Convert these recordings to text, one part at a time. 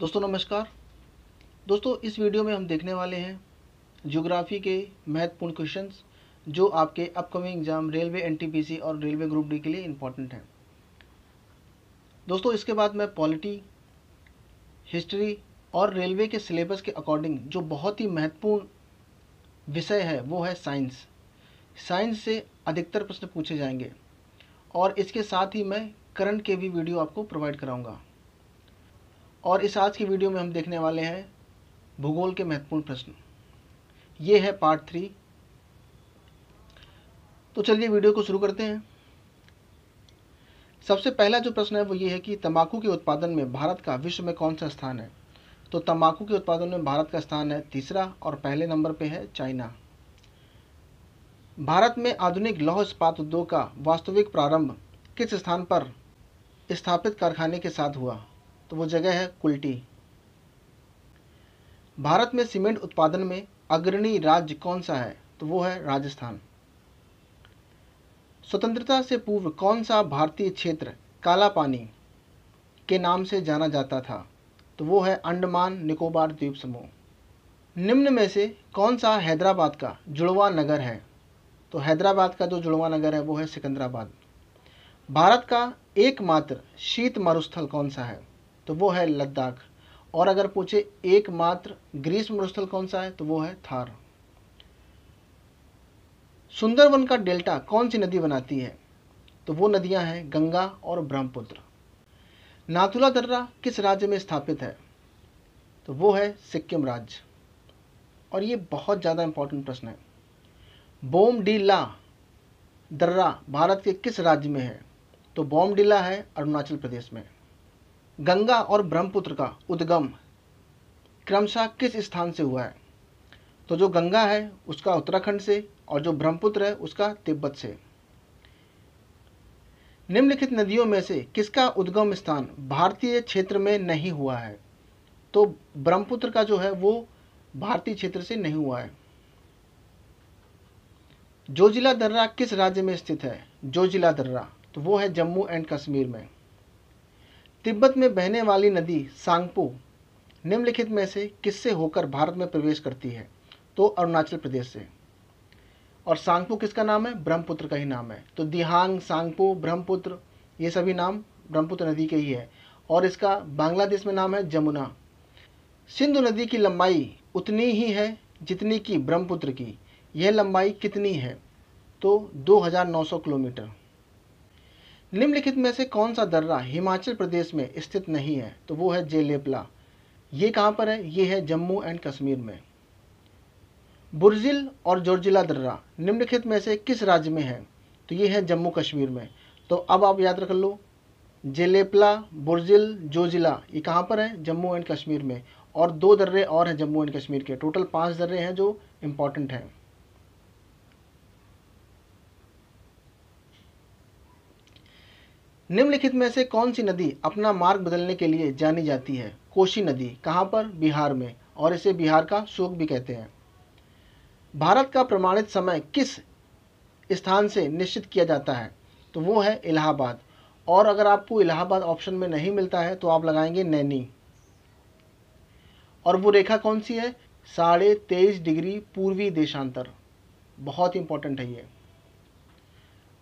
दोस्तों नमस्कार। दोस्तों इस वीडियो में हम देखने वाले हैं ज्योग्राफी के महत्वपूर्ण क्वेश्चंस जो आपके अपकमिंग एग्जाम रेलवे एनटीपीसी और रेलवे ग्रुप डी के लिए इम्पॉर्टेंट हैं। दोस्तों इसके बाद मैं पॉलिटी, हिस्ट्री और रेलवे के सिलेबस के अकॉर्डिंग जो बहुत ही महत्वपूर्ण विषय है वो है साइंस। साइंस से अधिकतर प्रश्न पूछे जाएंगे और इसके साथ ही मैं करंट के भी वीडियो आपको प्रोवाइड कराऊंगा। और इस आज की वीडियो में हम देखने वाले हैं भूगोल के महत्वपूर्ण प्रश्न। ये है पार्ट 3। तो चलिए वीडियो को शुरू करते हैं। सबसे पहला जो प्रश्न है वो ये है कि तंबाकू के उत्पादन में भारत का विश्व में कौन सा स्थान है। तो तंबाकू के उत्पादन में भारत का स्थान है तीसरा और पहले नंबर पे है चाइना। भारत में आधुनिक लौह इस्पात उद्योग का वास्तविक प्रारंभ किस स्थान पर स्थापित कारखाने के साथ हुआ। तो वो जगह है कुल्टी। भारत में सीमेंट उत्पादन में अग्रणी राज्य कौन सा है। तो वो है राजस्थान। स्वतंत्रता से पूर्व कौन सा भारतीय क्षेत्र काला पानी के नाम से जाना जाता था। तो वो है अंडमान निकोबार द्वीप समूह। निम्न में से कौन सा हैदराबाद का जुड़वा नगर है। तो हैदराबाद का जो जुड़वा नगर है वो है सिकंदराबाद। भारत का एकमात्र शीत मरुस्थल कौन सा है। तो वो है लद्दाख। और अगर पूछे एकमात्र ग्रीष्म मरुस्थल कौन सा है तो वो है थार। सुंदरवन का डेल्टा कौन सी नदी बनाती है। तो वो नदियां हैं गंगा और ब्रह्मपुत्र। नाथुला दर्रा किस राज्य में स्थापित है। तो वो है सिक्किम राज्य। और ये बहुत ज़्यादा इंपॉर्टेंट प्रश्न है। बोमडीला दर्रा भारत के किस राज्य में है। तो बोमडीला है अरुणाचल प्रदेश में। गंगा और ब्रह्मपुत्र का उद्गम क्रमशः किस स्थान से हुआ है। तो जो गंगा है उसका उत्तराखंड से और जो ब्रह्मपुत्र है उसका तिब्बत से। निम्नलिखित नदियों में से किसका उद्गम स्थान भारतीय क्षेत्र में नहीं हुआ है। तो ब्रह्मपुत्र का जो है वो भारतीय क्षेत्र से नहीं हुआ है। जोजिला दर्रा किस राज्य में स्थित है। जोजिला दर्रा तो वो है जम्मू एंड कश्मीर में। तिब्बत में बहने वाली नदी सांगपो निम्नलिखित में से किससे होकर भारत में प्रवेश करती है। तो अरुणाचल प्रदेश से। और सांगपो किसका नाम है, ब्रह्मपुत्र का ही नाम है। तो दिहांग, सांगपो, ब्रह्मपुत्र ये सभी नाम ब्रह्मपुत्र नदी के ही है। और इसका बांग्लादेश में नाम है जमुना। सिंधु नदी की लंबाई उतनी ही है जितनी कि ब्रह्मपुत्र की। यह लंबाई कितनी है। तो 2900 किलोमीटर। निम्नलिखित में से कौन सा दर्रा हिमाचल प्रदेश में स्थित नहीं है। तो वो है जेलेपला। ये कहाँ पर है, ये है जम्मू एंड कश्मीर में। बुर्जिल और जोर्जिला दर्रा निम्नलिखित में से किस राज्य में है। तो ये है जम्मू कश्मीर में। तो अब आप याद रख लो, जेलेपला, बुर्जिल, जोजिला ये कहाँ पर है, जम्मू एंड कश्मीर में। और 2 दर्रे और हैं जम्मू एंड कश्मीर के। टोटल 5 दर्रे हैं जो इम्पॉर्टेंट हैं। निम्नलिखित में से कौन सी नदी अपना मार्ग बदलने के लिए जानी जाती है। कोसी नदी। कहाँ पर, बिहार में। और इसे बिहार का शोक भी कहते हैं। भारत का प्रमाणित समय किस स्थान से निश्चित किया जाता है। तो वो है इलाहाबाद। और अगर आपको इलाहाबाद ऑप्शन में नहीं मिलता है तो आप लगाएंगे नैनी। और वो रेखा कौन सी है, 23.5 डिग्री पूर्वी देशांतर। बहुत इंपॉर्टेंट है ये।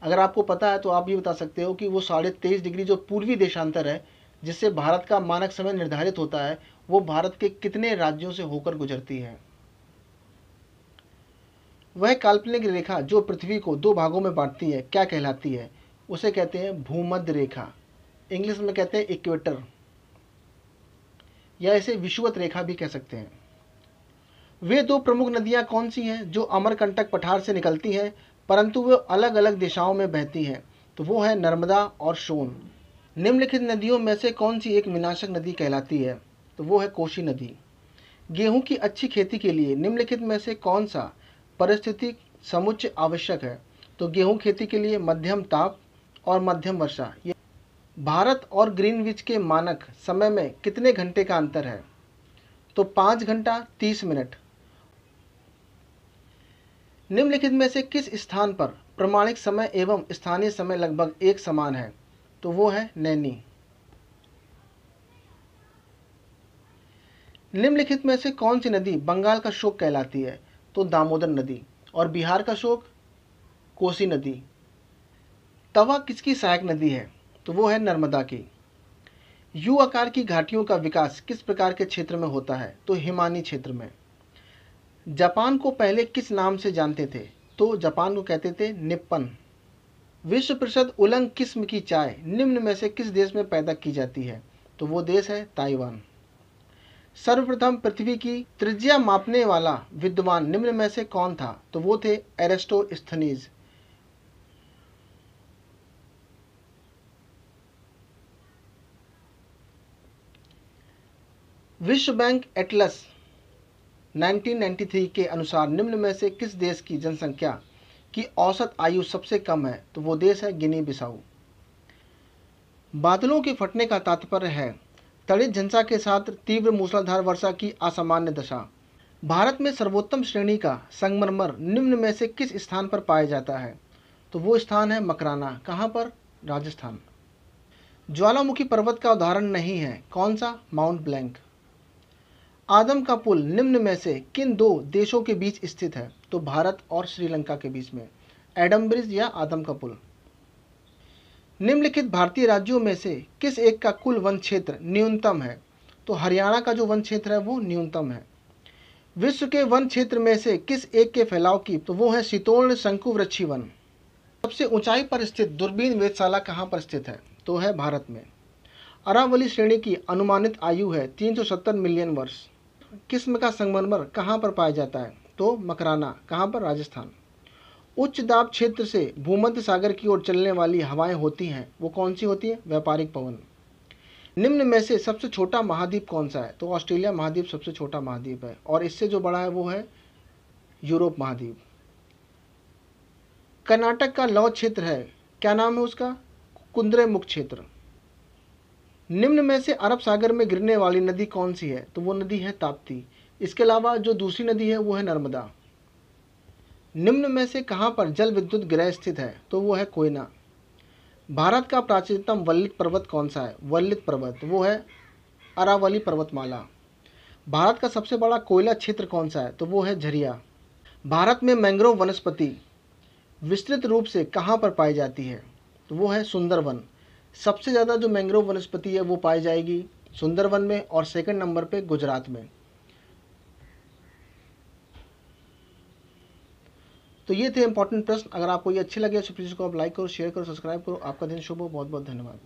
अगर आपको पता है तो आप ये बता सकते हो कि वो 23.5 डिग्री जो पूर्वी देशांतर है जिससे भारत का मानक समय निर्धारित होता है वो भारत के कितने राज्यों से होकर गुजरती है। वह काल्पनिक रेखा जो पृथ्वी को 2 भागों में बांटती है क्या कहलाती है। उसे कहते हैं भूमध्य रेखा। इंग्लिश में कहते हैं इक्वेटर, या इसे विषुवत रेखा भी कह सकते हैं। वे 2 प्रमुख नदियां कौन सी हैं जो अमरकंटक पठार से निकलती हैं परंतु वे अलग अलग दिशाओं में बहती हैं। तो वो है नर्मदा और सोन। निम्नलिखित नदियों में से कौन सी एक विनाशक नदी कहलाती है। तो वो है कोसी नदी। गेहूं की अच्छी खेती के लिए निम्नलिखित में से कौन सा परिस्थिति समुच्चय आवश्यक है। तो गेहूं खेती के लिए मध्यम ताप और मध्यम वर्षा। भारत और ग्रीनविच के मानक समय में कितने घंटे का अंतर है। तो 5 घंटा 30 मिनट। निम्नलिखित में से किस स्थान पर प्रमाणिक समय एवं स्थानीय समय लगभग एक समान है। तो वो है नैनी। निम्नलिखित में से कौन सी नदी बंगाल का शोक कहलाती है? तो दामोदर नदी। और बिहार का शोक कोसी नदी। तवा किसकी सहायक नदी है? तो वो है नर्मदा की। यू आकार की घाटियों का विकास किस प्रकार के क्षेत्र में होता है? तो हिमानी क्षेत्र में। जापान को पहले किस नाम से जानते थे? तो जापान को कहते थे निप्पन। विश्व प्रसिद्ध उलंग किस्म की चाय निम्न में से किस देश में पैदा की जाती है? तो वो देश है ताइवान। सर्वप्रथम पृथ्वी की त्रिज्या मापने वाला विद्वान निम्न में से कौन था? तो वो थे एरिस्टोस्थनीज। विश्व बैंक एटलस 1993 के अनुसार निम्न में से किस देश की जनसंख्या की औसत आयु सबसे कम है? तो वो देश है गिनी बिसाऊ। बादलों के फटने का तात्पर्य है तड़ित झंसा के साथ तीव्र मूसलाधार वर्षा की असामान्य दशा। भारत में सर्वोत्तम श्रेणी का संगमरमर निम्न में से किस स्थान पर पाया जाता है? तो वो स्थान है मकराना। कहाँ पर? राजस्थान। ज्वालामुखी पर्वत का उदाहरण नहीं है, कौन सा? Mount blank. आदम का पुल निम्न में से किन दो देशों के बीच स्थित है? तो भारत और श्रीलंका के बीच में। एडम ब्रिज या आदम का पुल। निम्नलिखित भारतीय राज्यों में से किस एक का कुल वन क्षेत्र न्यूनतम है? तो हरियाणा का जो वन क्षेत्र है वो न्यूनतम है। विश्व के वन क्षेत्र में से किस एक के फैलाव की? तो वो है शीतोष्ण शंकुवृक्षी वन। सबसे ऊंचाई पर स्थित दूरबीन वेधशाला कहाँ पर स्थित है? तो है भारत में। अरावली श्रेणी की अनुमानित आयु है 370 मिलियन वर्ष। किस्म का संगमरमर कहाँ पर पाया जाता है? तो मकराना। कहाँ पर? राजस्थान। उच्च दाब क्षेत्र से भूमध्य सागर की ओर चलने वाली हवाएं होती हैं, वो कौन सी होती है? व्यापारिक पवन। निम्न में से सबसे छोटा महाद्वीप कौन सा है? तो ऑस्ट्रेलिया महाद्वीप सबसे छोटा महाद्वीप है और इससे जो बड़ा है वो है यूरोप महाद्वीप। कर्नाटक का लौह क्षेत्र है, क्या नाम है उसका? कुंद्रेमुख क्षेत्र। निम्न में से अरब सागर में गिरने वाली नदी कौन सी है? तो वो नदी है ताप्ती। इसके अलावा जो दूसरी नदी है वो है नर्मदा। निम्न में से कहाँ पर जल विद्युत गृह स्थित है? तो वो है कोयना। भारत का प्राचीनतम वल्लित पर्वत कौन सा है? वल्लित पर्वत वो है अरावली पर्वतमाला। भारत का सबसे बड़ा कोयला क्षेत्र कौन सा है? तो वो है झरिया। भारत में मैंग्रोव वनस्पति विस्तृत रूप से कहाँ पर पाई जाती है? तो वो है सुंदरवन। सबसे ज़्यादा जो मैंग्रोव वनस्पति है वो पाई जाएगी सुंदरवन में और सेकंड नंबर पे गुजरात में। तो ये थे इंपॉर्टेंट प्रश्न। अगर आपको ये अच्छे लगे तो प्लीज़ को आप लाइक करो, शेयर करो, सब्सक्राइब करो। आपका दिन शुभ हो। बहुत बहुत धन्यवाद।